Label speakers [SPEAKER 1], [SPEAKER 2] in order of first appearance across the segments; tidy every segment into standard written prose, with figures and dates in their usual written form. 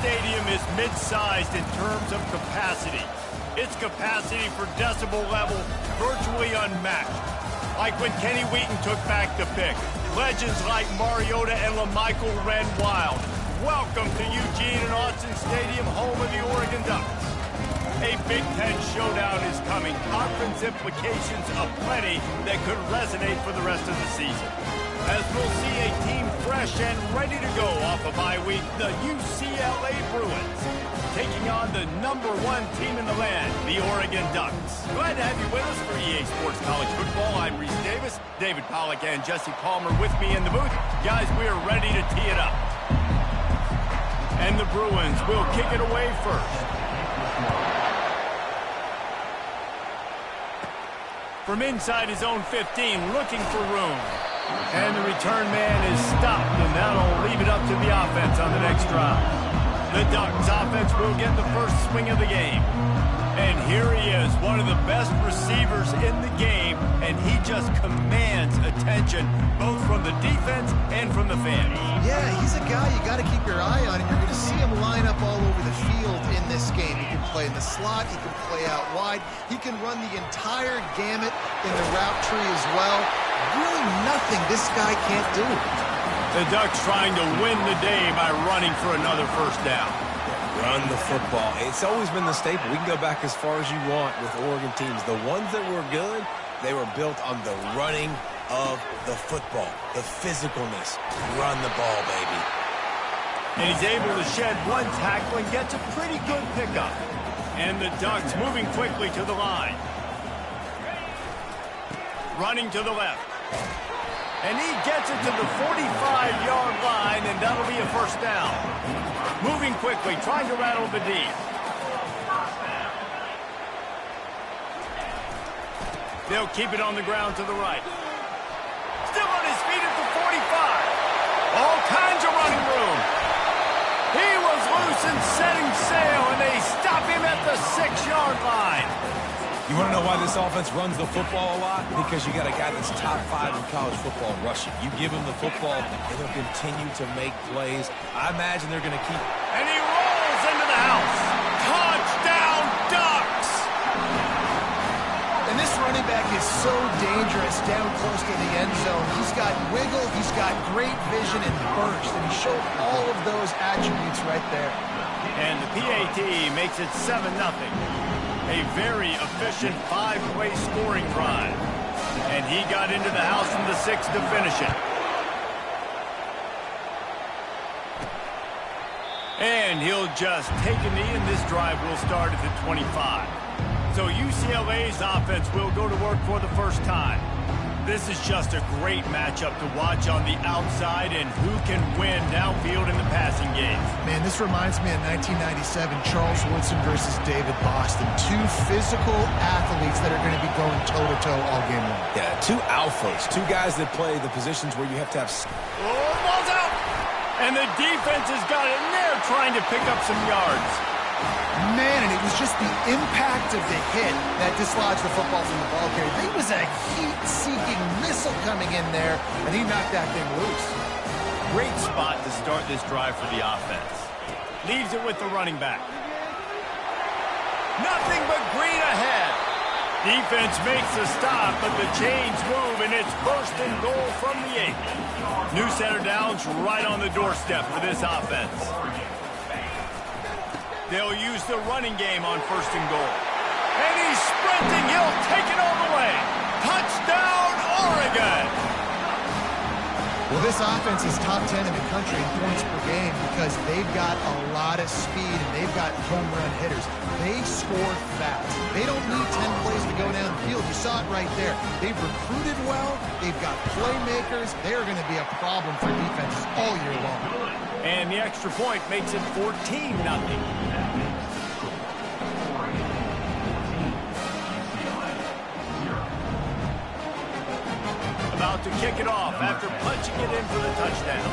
[SPEAKER 1] stadium is mid-sized in terms of capacity. Its capacity for decibel level virtually unmatched. Like when Kenny Wheaton took back the pick. Legends like Mariota and LaMichael ran wild. Welcome to Eugene and Austin Stadium, home of the Oregon Ducks. A Big Ten showdown is coming. Conference implications aplenty that could resonate for the rest of the season. As we'll see a team fresh and ready to go off a bye week, the UCLA Bruins, taking on the #1 team in the land, the Oregon Ducks. Glad to have you with us for EA Sports College Football. I'm Reese Davis, David Pollack and Jesse Palmer with me in the booth. Guys, we are ready to tee it up. And the Bruins will kick it away first. From inside his own 15, looking for room. And the return man is stopped, and that'll leave it up to the offense on the next drive. The Ducks offense will get the first swing of the game. And here he is, one of the best receivers in the game, and he just commands attention, both from the defense and from the fans.
[SPEAKER 2] Yeah, he's a guy you got to keep your eye on, and you're going to see him line up all over the field in this game. He can play in the slot, he can play out wide, he can run the entire gamut in the route tree as well. Really nothing this guy can't do.
[SPEAKER 1] The Ducks trying to win the day by running for another first down.
[SPEAKER 3] Run the football. It's always been the staple. We can go back as far as you want with Oregon teams. The ones that were good, they were built on the running of the football, the physicalness. Run the ball, baby.
[SPEAKER 1] And he's able to shed one tackle and gets a pretty good pickup. And the Ducks moving quickly to the line. Running to the left. And he gets it to the 45-yard line, and that'll be a first down. Moving quickly, trying to rattle the D. They'll keep it on the ground to the right. Still on his feet at the 45. All kinds of running room. He was loose and setting sail, and they stop him at the 6-yard line.
[SPEAKER 3] You want to know why this offense runs the football a lot? Because you got a guy that's top 5 in college football rushing. You give him the football, and he'll continue to make plays. I imagine they're going to keep...
[SPEAKER 1] And he rolls into the house. Touchdown, Ducks!
[SPEAKER 2] And this running back is so dangerous down close to the end zone. He's got wiggle, he's got great vision and burst, and he showed all of those attributes right there.
[SPEAKER 1] And the PAT makes it 7-0. A very efficient 5-play scoring drive. And he got into the house from the 6 to finish it. And he'll just take a knee, and this drive will start at the 25. So UCLA's offense will go to work for the first time. This is just a great matchup to watch on the outside, and who can win downfield in the passing game.
[SPEAKER 2] Man, this reminds me of 1997, Charles Woodson versus David Boston. Two physical athletes that are going to be going toe-to-toe all game long.
[SPEAKER 3] Yeah, two alphas, two guys that play the positions where you have to have...
[SPEAKER 1] Oh, ball's out! And the defense has got it in there trying to pick up some yards.
[SPEAKER 2] Man, and it was just the impact of the hit that dislodged the football from the ball carrier. There was a heat-seeking missile coming in there, and he knocked that thing loose.
[SPEAKER 1] Great spot to start this drive for the offense. Leaves it with the running back. Nothing but green ahead. Defense makes a stop, but the chains move, and it's first and goal from the 8. New center downs right on the doorstep for this offense. They'll use the running game on first and goal. And he's sprinting. He'll take it all the way. Touchdown, Oregon!
[SPEAKER 2] Well, this offense is top 10 in the country in points per game because they've got a lot of speed and they've got home run hitters. They score fast. They don't need 10 plays to go down the field. You saw it right there. They've recruited well. They've got playmakers. They're going to be a problem for defenses all year long.
[SPEAKER 1] And the extra point makes it 14-0. About to kick it off after punching it in for the touchdown.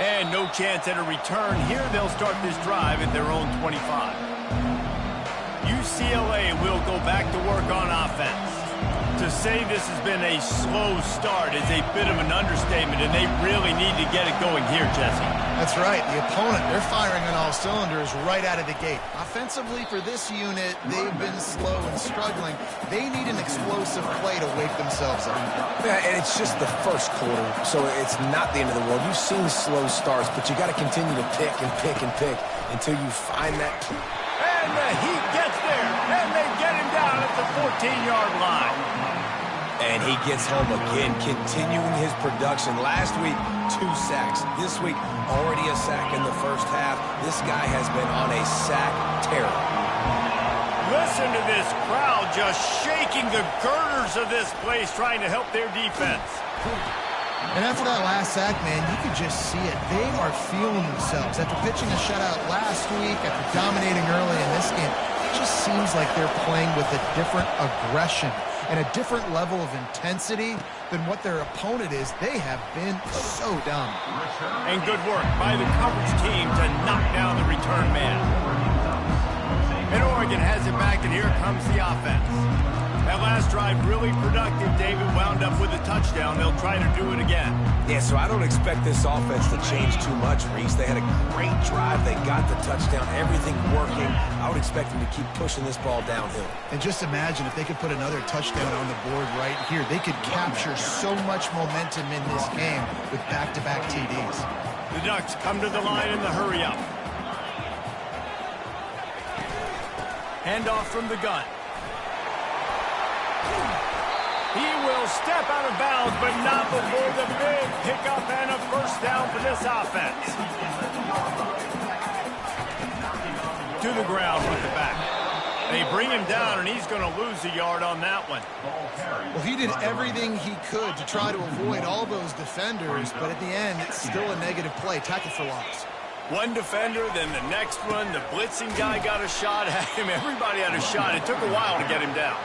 [SPEAKER 1] And no chance at a return here. They'll start this drive at their own 25. UCLA will go back to work on offense. To say this has been a slow start is a bit of an understatement, and they really need to get it going here, Jesse.
[SPEAKER 2] That's right. The opponent, they're firing on all cylinders right out of the gate. Offensively, for this unit, they've been slow and struggling. They need an explosive play to wake themselves up.
[SPEAKER 3] Yeah, and it's just the first quarter, so it's not the end of the world. You've seen slow starts, but you got to continue to pick and pick and pick until you find that.
[SPEAKER 1] And the Heat gets there, and they get him down at the 14-yard line.
[SPEAKER 3] And he gets home again, continuing his production. Last week, 2 sacks. This week, already a sack in the first half. This guy has been on a sack tear.
[SPEAKER 1] Listen to this crowd just shaking the girders of this place, trying to help their defense.
[SPEAKER 2] And after that last sack, man, you could just see it. They are feeling themselves. After pitching a shutout last week, after dominating early in this game, it just seems like they're playing with a different aggression and a different level of intensity than what their opponent is. They have been so dominant.
[SPEAKER 1] And good work by the coverage team to knock down the return man. And Oregon has it back, and here comes the offense. That last drive really productive. David wound up with a touchdown. They'll try to do it again.
[SPEAKER 3] Yeah, so I don't expect this offense to change too much, Reese. They had a great drive. They got the touchdown. Everything working. I would expect them to keep pushing this ball downhill.
[SPEAKER 2] And just imagine if they could put another touchdown on the board right here. They could capture so much momentum in this game with back-to-back TDs.
[SPEAKER 1] The Ducks come to the line in the hurry-up. Handoff from the gun. He will step out of bounds, but not before the big pickup and a first down for this offense. To the ground with the back. They bring him down, and he's going to lose a yard on that one.
[SPEAKER 2] Well, he did everything he could to try to avoid all those defenders, but at the end, it's still a negative play. Tackle for loss.
[SPEAKER 1] One defender, then the next one. The blitzing guy got a shot at him. Everybody had a shot. It took a while to get him down.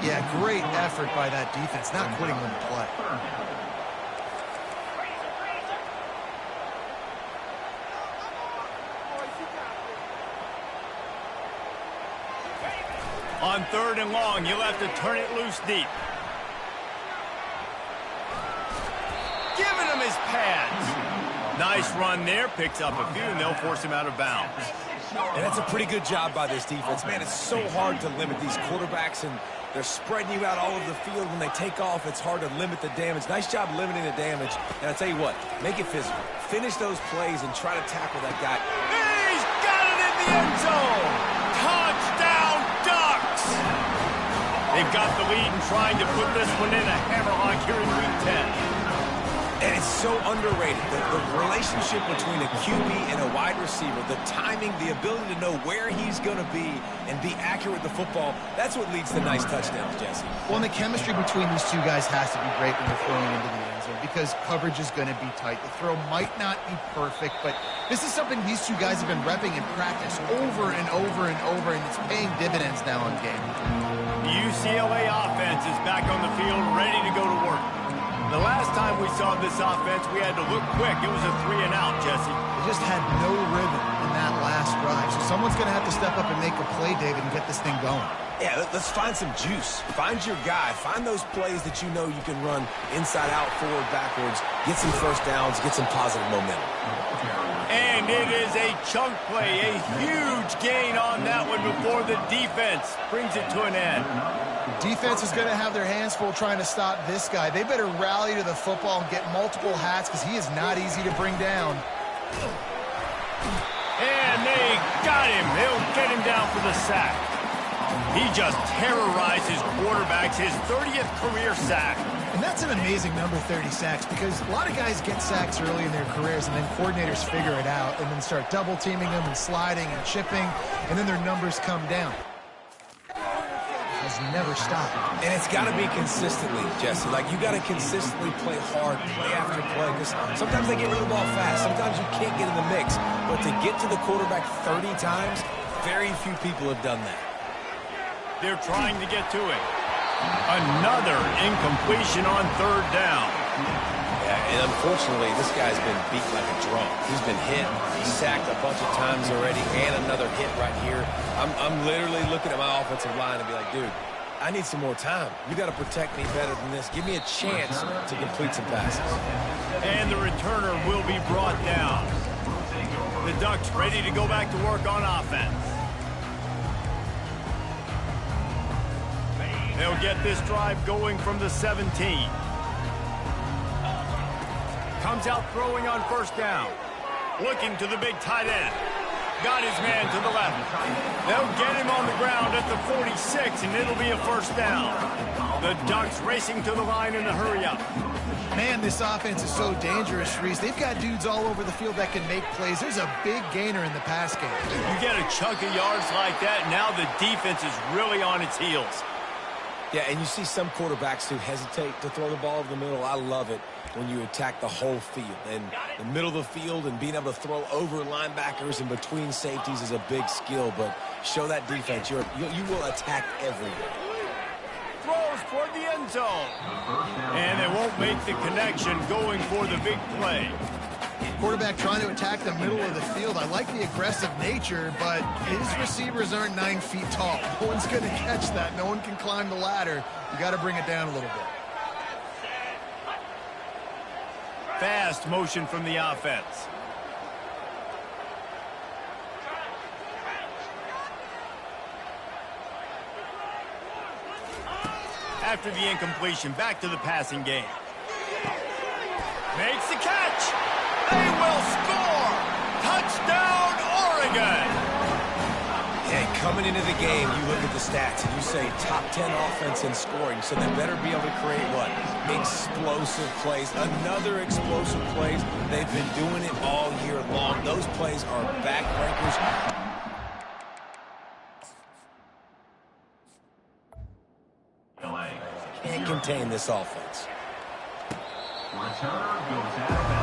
[SPEAKER 2] Yeah, great effort by that defense, not quitting on the play.
[SPEAKER 1] On 3rd and long, you'll have to turn it loose deep. Giving him his pads. Nice run there, picks up a few, and they'll force him out of bounds.
[SPEAKER 3] And that's a pretty good job by this defense. Man, it's so hard to limit these quarterbacks, and they're spreading you out all over the field. When they take off, it's hard to limit the damage. Nice job limiting the damage. And I tell you what, make it physical. Finish those plays and try to tackle that guy.
[SPEAKER 1] He's got it in the end zone. Touchdown, Ducks. They've got the lead and trying to put this one in a hammerlock here in Week 10.
[SPEAKER 3] And it's so underrated. The relationship between a QB and a wide receiver, the timing, the ability to know where he's going to be and be accurate with the football, that's what leads to nice touchdowns, Jesse.
[SPEAKER 2] Well, and the chemistry between these two guys has to be great when they're throwing into the end zone because coverage is going to be tight. The throw might not be perfect, but this is something these two guys have been repping in practice over and over and over, and it's paying dividends now in game.
[SPEAKER 1] The UCLA offense is back on the field, ready to go to work. The last time we saw this offense, we had to look quick. It was a 3-and-out, Jesse.
[SPEAKER 2] They just had no rhythm in that last drive. So someone's going to have to step up and make a play, David, and get this thing going.
[SPEAKER 3] Yeah, let's find some juice. Find your guy. Find those plays that you know you can run inside out, forward, backwards. Get some first downs. Get some positive momentum.
[SPEAKER 1] And it is a chunk play, a huge gain on that one before the defense brings it to an end.
[SPEAKER 2] Defense is going to have their hands full trying to stop this guy. They better rally to the football and get multiple hats because he is not easy to bring down.
[SPEAKER 1] And they got him. They'll get him down for the sack. He just terrorized his quarterbacks, his 30th career sack.
[SPEAKER 2] And that's an amazing number, 30 sacks, because a lot of guys get sacks early in their careers, and then coordinators figure it out and then start double-teaming them and sliding and chipping, and then their numbers come down. Has never stopped.
[SPEAKER 3] And it's got to be consistently, Jesse. Like, you got to consistently play hard, play after play, because sometimes they get rid of the ball fast. Sometimes you can't get in the mix. But to get to the quarterback 30 times, very few people have done that.
[SPEAKER 1] They're trying to get to it. Another incompletion on 3rd down.
[SPEAKER 3] Yeah, and unfortunately, this guy's been beat like a drum. He's been hit. He's sacked a bunch of times already, and another hit right here. I'm literally looking at my offensive line and be like, dude, I need some more time. You got to protect me better than this. Give me a chance to complete some passes.
[SPEAKER 1] And the returner will be brought down. The Ducks ready to go back to work on offense. They'll get this drive going from the 17. Comes out throwing on first down. Looking to the big tight end. Got his man to the left. They'll get him on the ground at the 46, and it'll be a first down. The Ducks racing to the line in a hurry-up.
[SPEAKER 2] Man, this offense is so dangerous, Reese. They've got dudes all over the field that can make plays. There's a big gainer in the pass game.
[SPEAKER 1] You get a chunk of yards like that, now the defense is really on its heels.
[SPEAKER 3] Yeah, and you see some quarterbacks who hesitate to throw the ball over the middle. I love it when you attack the whole field. And the middle of the field and being able to throw over linebackers and between safeties is a big skill. But show that defense. You will attack everywhere.
[SPEAKER 1] Throws toward the end zone. And they won't make the connection going for the big play.
[SPEAKER 2] Quarterback trying to attack the middle of the field. I like the aggressive nature, but his receivers aren't 9 feet tall. No one's going to catch that. No one can climb the ladder. You got to bring it down a little bit.
[SPEAKER 1] Fast motion from the offense. After the incompletion, back to the passing game. Makes the catch. They will score. Touchdown, Oregon.
[SPEAKER 3] Yeah, coming into the game, you look at the stats and you say top 10 offense in scoring, so they better be able to create what? Explosive plays. Another explosive plays. They've been doing it all year long. Those plays are backbreakers. Can't contain this offense.
[SPEAKER 4] Return goes out of bounds.